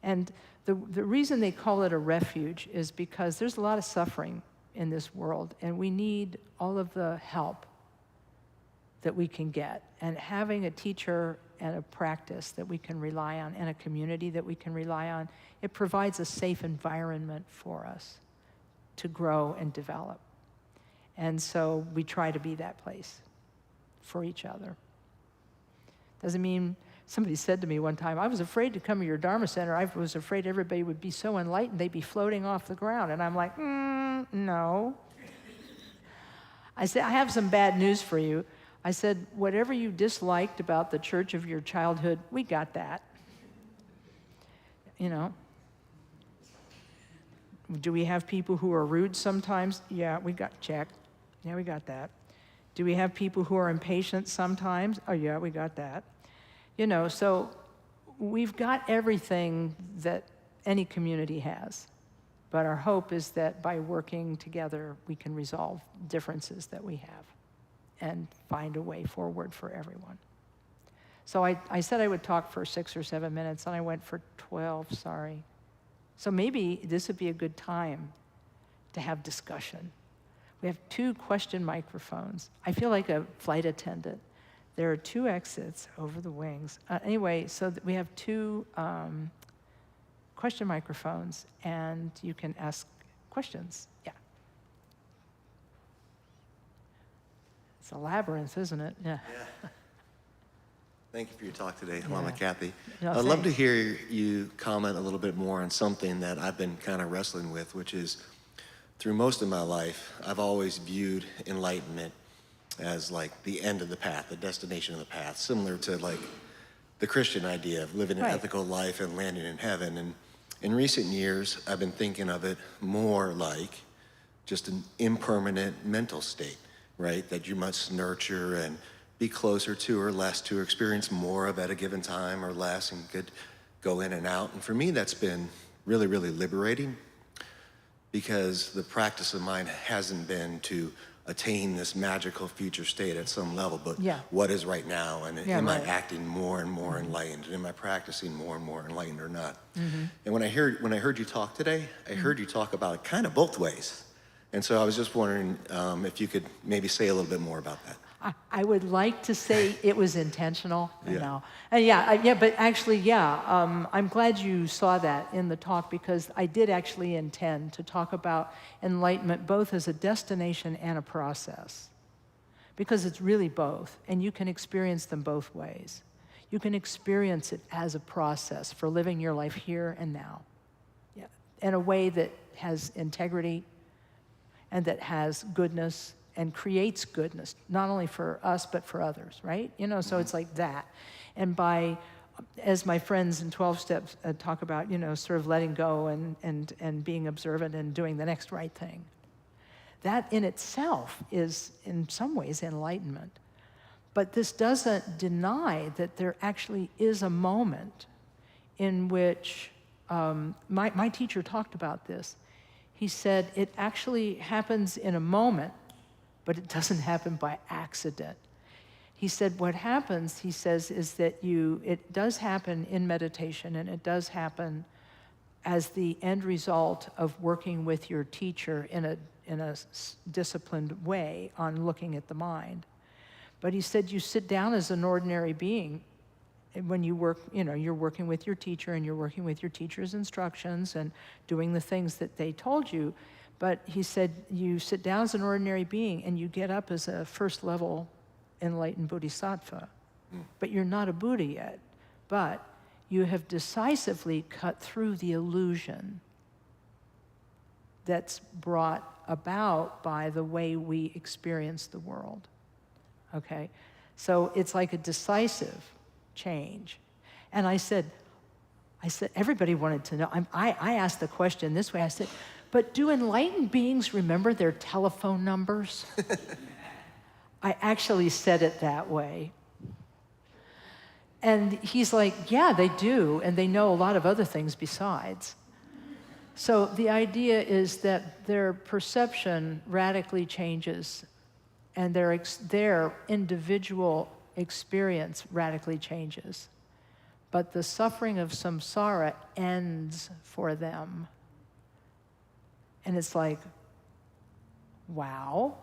And the reason they call it a refuge is because there's a lot of suffering in this world, and we need all of the help that we can get. And having a teacher and a practice that we can rely on and a community that we can rely on, it provides a safe environment for us to grow and develop. And so we try to be that place for each other. Doesn't mean, somebody said to me one time, I was afraid to come to your Dharma center. I was afraid everybody would be so enlightened they'd be floating off the ground. And I'm like, no. I said, I have some bad news for you. I said, whatever you disliked about the church of your childhood, we got that. You know? Do we have people who are rude sometimes? Yeah, we got checked. Yeah, we got that. Do we have people who are impatient sometimes? Oh, yeah, we got that. You know, so we've got everything that any community has. But our hope is that by working together, we can resolve differences that we have and find a way forward for everyone. So I said I would talk for 6 or 7 minutes, and I went for 12, sorry. So maybe this would be a good time to have discussion. We have 2 question microphones. I feel like a flight attendant. There are 2 exits over the wings. Anyway, so we have 2 question microphones, and you can ask questions. Yeah. It's a labyrinth, isn't it? Yeah. Thank you for your talk today, Lama Kathy. No, I'd love to hear you comment a little bit more on something that I've been kind of wrestling with, which is through most of my life, I've always viewed enlightenment as like the end of the path, the destination of the path, similar to like the Christian idea of living an ethical life and landing in heaven. And in recent years, I've been thinking of it more like just an impermanent mental state, right? That you must nurture and be closer to or less to, or experience more of at a given time or less, and could go in and out. And for me, that's been really, really liberating, because the practice of mine hasn't been to attain this magical future state at some level, but what is right now, and am I acting more and more enlightened, and am I practicing more and more enlightened or not? And when I heard you talk today, I heard you talk about it kind of both ways. And so I was just wondering if you could maybe say a little bit more about that. I would like to say it was intentional, you know. And but actually, I'm glad you saw that in the talk, because I did actually intend to talk about enlightenment both as a destination and a process, because it's really both, and you can experience them both ways. You can experience it as a process for living your life here and now, in a way that has integrity and that has goodness and creates goodness, not only for us, but for others, right? You know, so it's like that. And as my friends in 12 Steps talk about, you know, sort of letting go and being observant and doing the next right thing. That in itself is, in some ways, enlightenment. But this doesn't deny that there actually is a moment in which, my teacher talked about this. He said it actually happens in a moment, but it doesn't happen by accident. He said what happens, he says, is that it does happen in meditation, and it does happen as the end result of working with your teacher in a disciplined way on looking at the mind. But he said you sit down as an ordinary being. When you work, you know, you're working with your teacher, and you're working with your teacher's instructions and doing the things that they told you. But he said you sit down as an ordinary being, and you get up as a first level enlightened bodhisattva. But you're not a Buddha yet. But you have decisively cut through the illusion that's brought about by the way we experience the world. Okay? So it's like a decisive change. And I said, everybody wanted to know. I asked the question this way. I said, but do enlightened beings remember their telephone numbers? I actually said it that way. And he's like, yeah, they do, and they know a lot of other things besides. So the idea is that their perception radically changes, and their individual experience radically changes. but the suffering of samsara ends for them. And it's like, wow,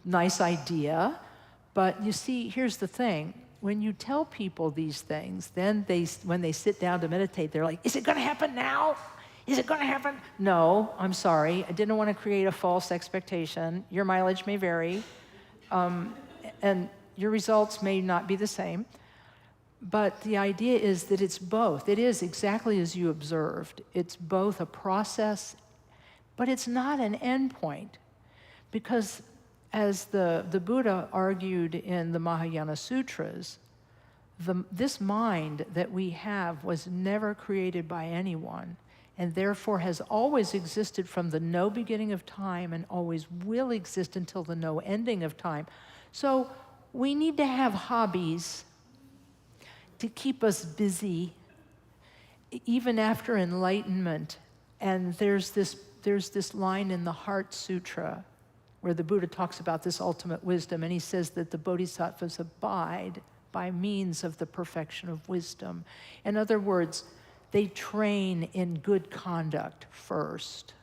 nice idea. But you see, here's the thing. When you tell people these things, then when they sit down to meditate, they're like, is it going to happen now? Is it going to happen? No, I'm sorry. I didn't want to create a false expectation. Your mileage may vary, and your results may not be the same. But the idea is that it's both. It is exactly as you observed. It's both a process, but it's not an end point. Because as the Buddha argued in the Mahayana Sutras, this mind that we have was never created by anyone, and therefore has always existed from the no beginning of time and always will exist until the no ending of time. So we need to have hobbies to keep us busy, even after enlightenment. And there's this line in the Heart Sutra where the Buddha talks about this ultimate wisdom, and he says that the bodhisattvas abide by means of the perfection of wisdom. In other words, they train in good conduct first,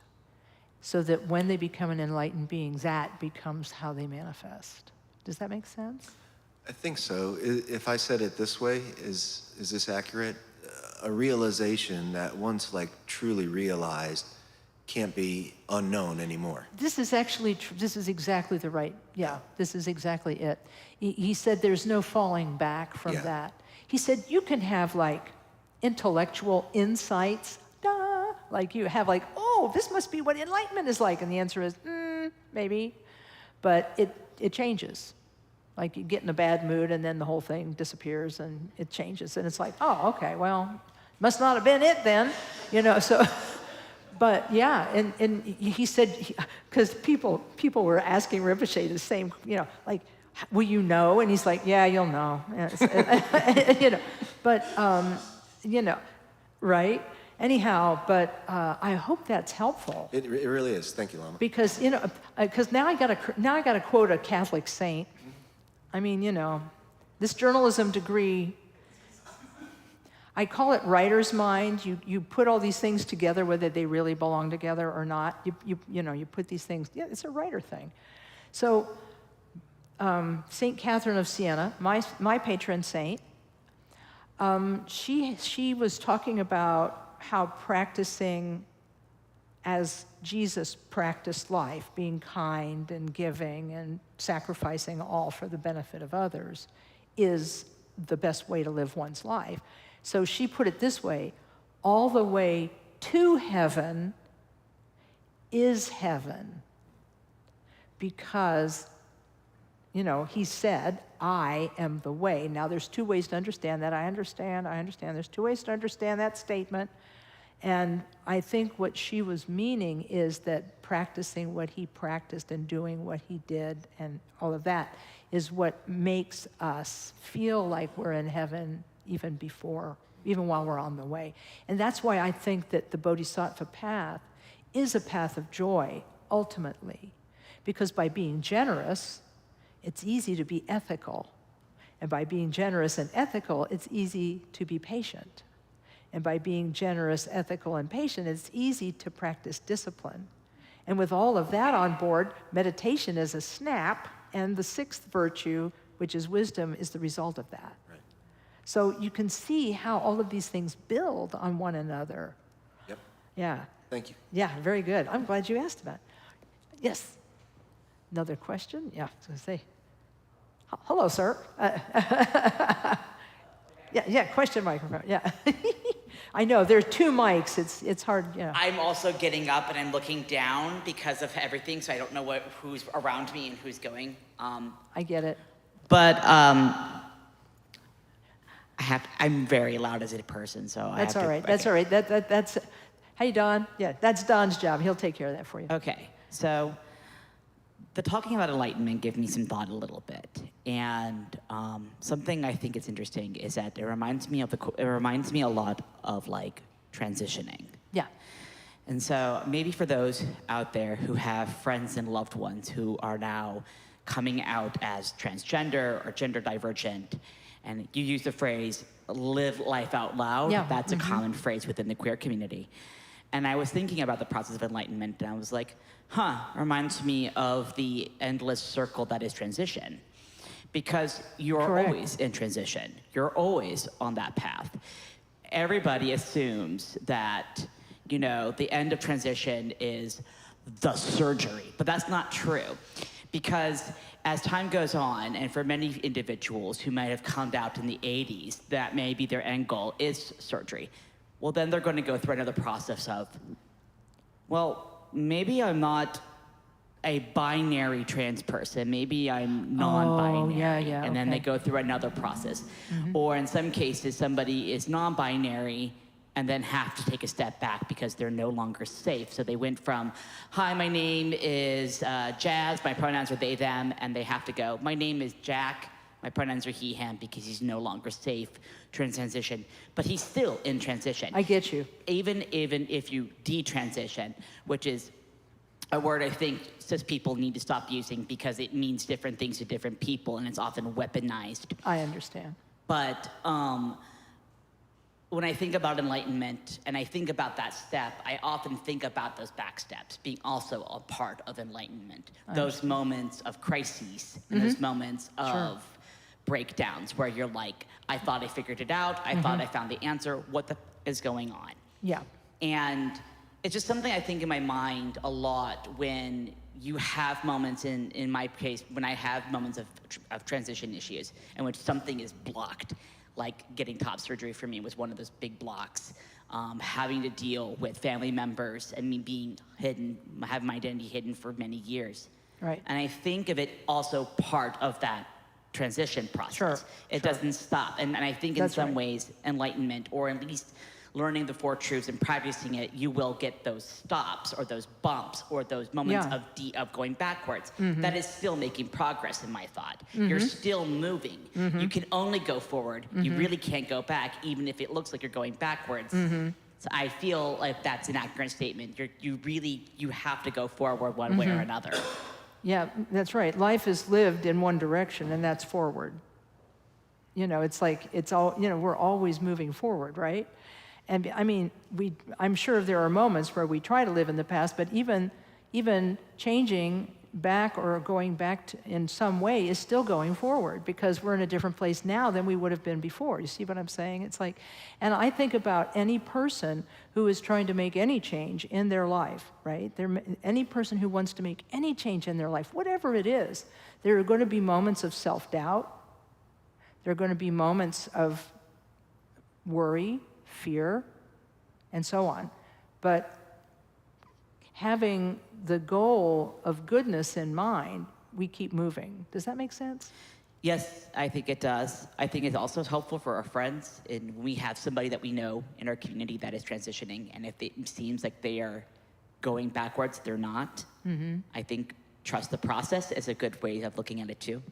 so that when they become an enlightened being, that becomes how they manifest. Does that make sense? I think so. If I said it this way, is this accurate? A realization that once like truly realized can't be unknown anymore. This is actually, this is exactly the right, this is exactly it. He said there's no falling back from that. He said you can have like intellectual insights, like you have like, oh, this must be what enlightenment is like. And the answer is, maybe, but it changes. Like you get in a bad mood and then the whole thing disappears and it changes. And it's like, oh, okay, well, must not have been it then, so. But yeah, and he said, because people were asking Rinpoche the same, like, will you know? And he's like, yeah, you'll know. But, right? Anyhow, but I hope that's helpful. It really is. Thank you, Lama. Because, because now I gotta quote a Catholic saint. I mean, this journalism degree, I call it writer's mind. You put all these things together, whether they really belong together or not. You put these things, it's a writer thing. So St. Catherine of Siena, my patron saint, she was talking about how practicing as Jesus practiced life, being kind and giving and sacrificing all for the benefit of others, is the best way to live one's life. So she put it this way: all the way to heaven is heaven. Because, he said, I am the way. Now, there's two ways to understand that. I understand. There's two ways to understand that statement. And I think what she was meaning is that practicing what he practiced and doing what he did and all of that is what makes us feel like we're in heaven even while we're on the way. And that's why I think that the Bodhisattva path is a path of joy, ultimately. Because by being generous, it's easy to be ethical. And by being generous and ethical, it's easy to be patient. And by being generous, ethical, and patient, it's easy to practice discipline. And with all of that on board, meditation is a snap, and the sixth virtue, which is wisdom, is the result of that. Right. So you can see how all of these things build on one another. Yep. Yeah. Thank you. Yeah, very good. I'm glad you asked that. Yes. Another question? Yeah, I was going to say. Hello, sir. Yeah, question microphone. Yeah. I know, there are two mics. It's hard, I'm also getting up and I'm looking down because of everything, so I don't know who's around me and who's going. I get it. But I'm very loud as a person, so That's all right. That's all right. That's. Hey, Don. Yeah, that's Don's job. He'll take care of that for you. Okay, so the talking about enlightenment gave me some thought a little bit, and something I think is interesting is that it reminds me a lot of like transitioning. Yeah. And so maybe for those out there who have friends and loved ones who are now coming out as transgender or gender divergent, And you use the phrase, live life out loud. Yeah. That's a common phrase within the queer community. And I was thinking about the process of enlightenment, and I was like, reminds me of the endless circle that is transition. Because you're Correct. always in transition. You're always on that path. Everybody assumes that, the end of transition is the surgery, but that's not true. Because as time goes on, and for many individuals who might have come out in the 80s, that may be their end goal is surgery. Well, then they're going to go through another process of, well, maybe I'm not a binary trans person. Maybe I'm non-binary. yeah, and then they okay. go through another process. Or in some cases, somebody is non-binary and then have to take a step back because they're no longer safe. So they went from, hi, my name is Jazz, my pronouns are they, them, and they have to go, my name is Jack, my pronouns are he, him, because he's no longer safe to transition. But he's still in transition. I get you. Even if you detransition, which is a word I think cis people need to stop using because it means different things to different people, and it's often weaponized. I understand. But when I think about enlightenment and I think about that step, I often think about those back steps being also a part of enlightenment. Those moments of crises and those moments of breakdowns where you're like, I thought I figured it out. I thought I found the answer. What is going on? Yeah. And it's just something I think in my mind a lot when you have moments, in my case, when I have moments of transition issues in which something is blocked, like getting top surgery for me was one of those big blocks. Having to deal with family members and me being hidden, having my identity hidden for many years. Right. And I think of it also part of that transition process. Sure, It doesn't stop. And I think in That's some right. ways, enlightenment, or at least learning the four truths and practicing it, you will get those stops or those bumps or those moments of going backwards. That is still making progress in my thought. You're still moving. You can only go forward. You really can't go back, even if it looks like you're going backwards. So I feel like that's an accurate statement. You have to go forward one way or another. Yeah, that's right. Life is lived in one direction, and that's forward. It's like we're always moving forward, right? And I mean, I'm sure there are moments where we try to live in the past, but even changing back or going back in some way is still going forward because we're in a different place now than we would have been before. You see what I'm saying? It's like, and I think about any person who is trying to make any change in their life, right? Any person who wants to make any change in their life, whatever it is, there are going to be moments of self-doubt. There are going to be moments of worry, fear, and so on. But having the goal of goodness in mind, we keep moving. Does that make sense? Yes, I think it does. I think it's also helpful for our friends, and we have somebody that we know in our community that is transitioning, and if it seems like they are going backwards, they're not. I think trust the process is a good way of looking at it too.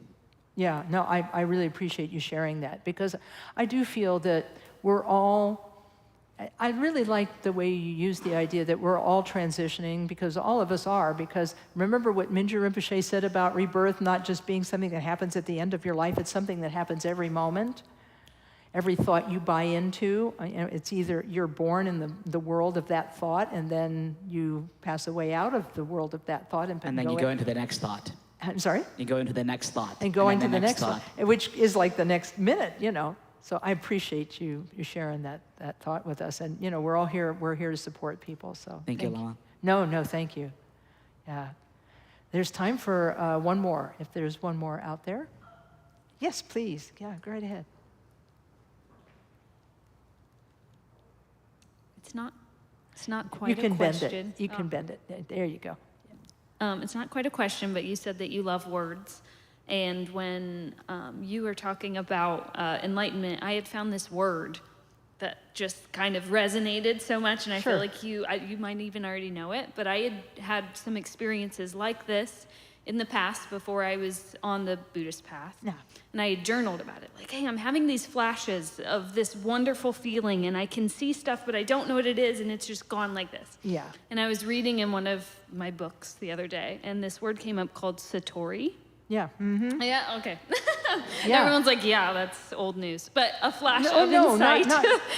Yeah, no, I really appreciate you sharing that because I do feel that we're all, I really like the way you use the idea that we're all transitioning because all of us are, because remember what Mingyur Rinpoche said about rebirth not just being something that happens at the end of your life, it's something that happens every moment, every thought you buy into. It's either you're born in the world of that thought and then you pass away out of the world of that thought. And then you go into the next thought. I'm sorry? You go into the next thought. And go into then the next thought, which is like the next minute, So I appreciate you sharing that thought with us. And, we're all here, we're here to support people, so. Thank you, Lama. No, thank you. Yeah. There's time for one more, if there's one more out there. Yes, please. Yeah, go right ahead. It's not quite a question. You can bend it. You can bend it. There you go. It's not quite a question, but you said that you love words. And when you were talking about enlightenment, I had found this word that just kind of resonated so much, and I feel like you might even already know it, but I had had some experiences like this in the past before I was on the Buddhist path. Yeah. And I had journaled about it, like, hey, I'm having these flashes of this wonderful feeling, and I can see stuff, but I don't know what it is, and it's just gone like this. Yeah. And I was reading in one of my books the other day, and this word came up called satori. Yeah. Mm-hmm. Yeah, okay. Yeah. Everyone's like, yeah, that's old news. But a flash No, of no, insight.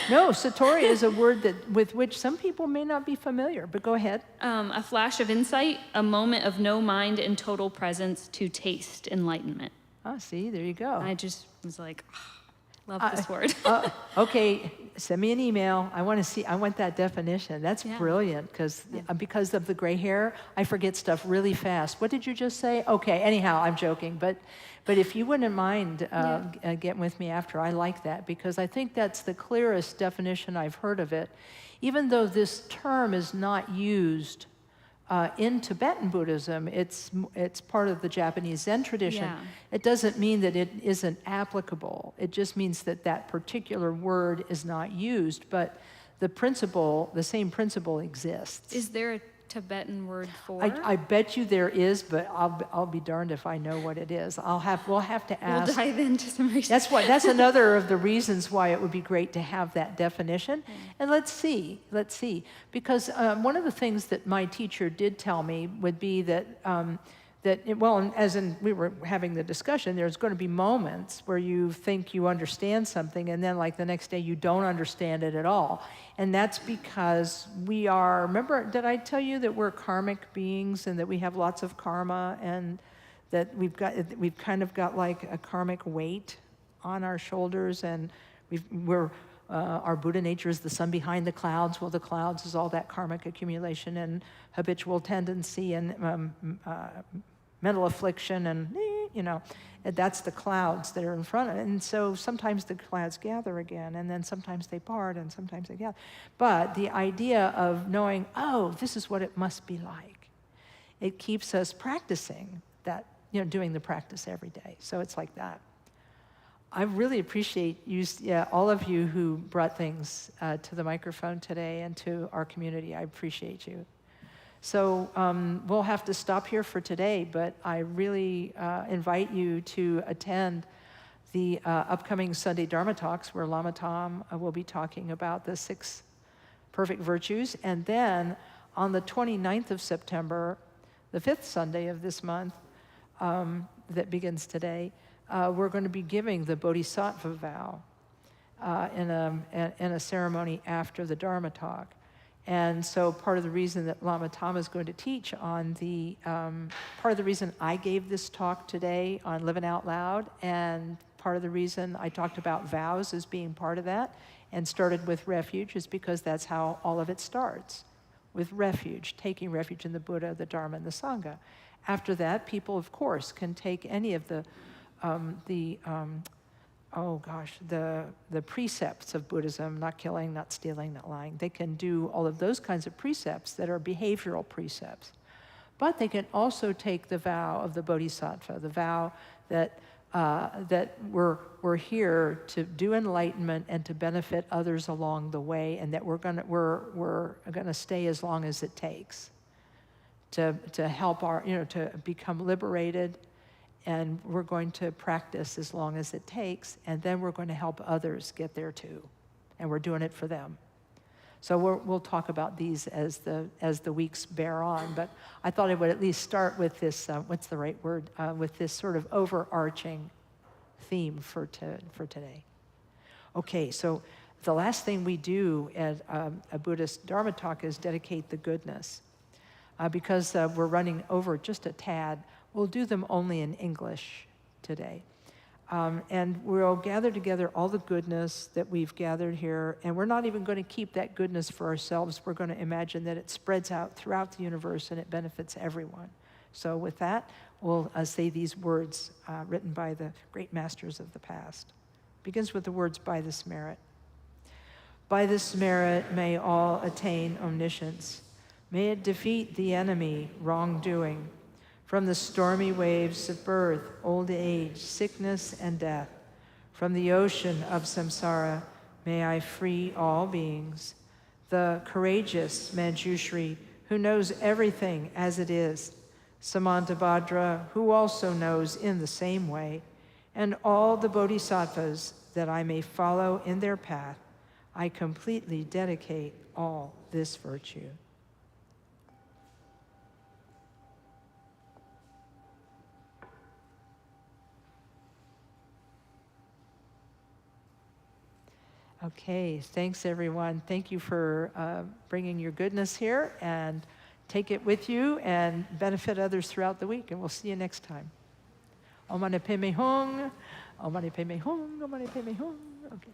no. Satori is a word with which some people may not be familiar, but go ahead. A flash of insight, a moment of no mind and total presence to taste enlightenment. Oh, see, there you go. I just was like, love this word. Okay, send me an email. I want that definition. That's Yeah. brilliant because of the gray hair, I forget stuff really fast. What did you just say? Okay, anyhow, I'm joking, but if you wouldn't mind getting with me after, I like that because I think that's the clearest definition I've heard of it. Even though this term is not used in Tibetan Buddhism, it's part of the Japanese Zen tradition. Yeah. It doesn't mean that it isn't applicable. It just means that that particular word is not used, but the same principle exists. Is there a Tibetan word for? I bet you there is, but I'll be darned if I know what it is. We'll have to ask. We'll dive into some research. That's another of the reasons why it would be great to have that definition. And let's see, because one of the things that my teacher did tell me would be that as in we were having the discussion, there's going to be moments where you think you understand something, and then like the next day you don't understand it at all. And that's because remember, did I tell you that we're karmic beings and that we have lots of karma and that we've kind of got like a karmic weight on our shoulders, and our Buddha nature is the sun behind the clouds. Well, the clouds is all that karmic accumulation and habitual tendency and mental affliction, and that's the clouds that are in front of it. And so sometimes the clouds gather again, and then sometimes they part, and sometimes they gather. But the idea of knowing, this is what it must be like, it keeps us practicing that, doing the practice every day. So it's like that. I really appreciate all of you who brought things to the microphone today and to our community. I appreciate you. So we'll have to stop here for today, but I really invite you to attend the upcoming Sunday Dharma Talks, where Lama Tom will be talking about the 6 perfect virtues. And then on the 29th of September, the 5th Sunday of this month that begins today, we're going to be giving the Bodhisattva vow in a ceremony after the Dharma talk. And so part of the reason that Lama Tom is going to teach on part of the reason I gave this talk today on Living Out Loud, and part of the reason I talked about vows as being part of that and started with refuge, is because that's how all of it starts, with refuge, taking refuge in the Buddha, the Dharma, and the Sangha. After that, people, of course, can take any of the precepts of Buddhism, not killing, not stealing, not lying. They can do all of those kinds of precepts that are behavioral precepts. But they can also take the vow of the Bodhisattva, the vow that we're here to do enlightenment and to benefit others along the way, and that we're gonna stay as long as it takes to help to become liberated. And we're going to practice as long as it takes, and then we're going to help others get there too. And we're doing it for them. So we'll talk about these as the weeks bear on, but I thought I would at least start with this, what's the right word, with this sort of overarching theme for today. Okay, so the last thing we do at a Buddhist Dharma talk is dedicate the goodness. Because we're running over just a tad, we'll do them only in English today. And we'll gather together all the goodness that we've gathered here, and we're not even going to keep that goodness for ourselves. We're going to imagine that it spreads out throughout the universe and it benefits everyone. So with that, we'll say these words written by the great masters of the past. Begins with the words, by this merit. By this merit may all attain omniscience. May it defeat the enemy, wrongdoing. From the stormy waves of birth, old age, sickness, and death, from the ocean of samsara, may I free all beings. The courageous Manjushri, who knows everything as it is, Samantabhadra, who also knows in the same way, and all the bodhisattvas, that I may follow in their path, I completely dedicate all this virtue. Okay, thanks everyone. Thank you for bringing your goodness here, and take it with you and benefit others throughout the week, and we'll see you next time. Om Mani Padme Hum, Om Mani Padme Hum, Om Mani Padme Hum. Okay.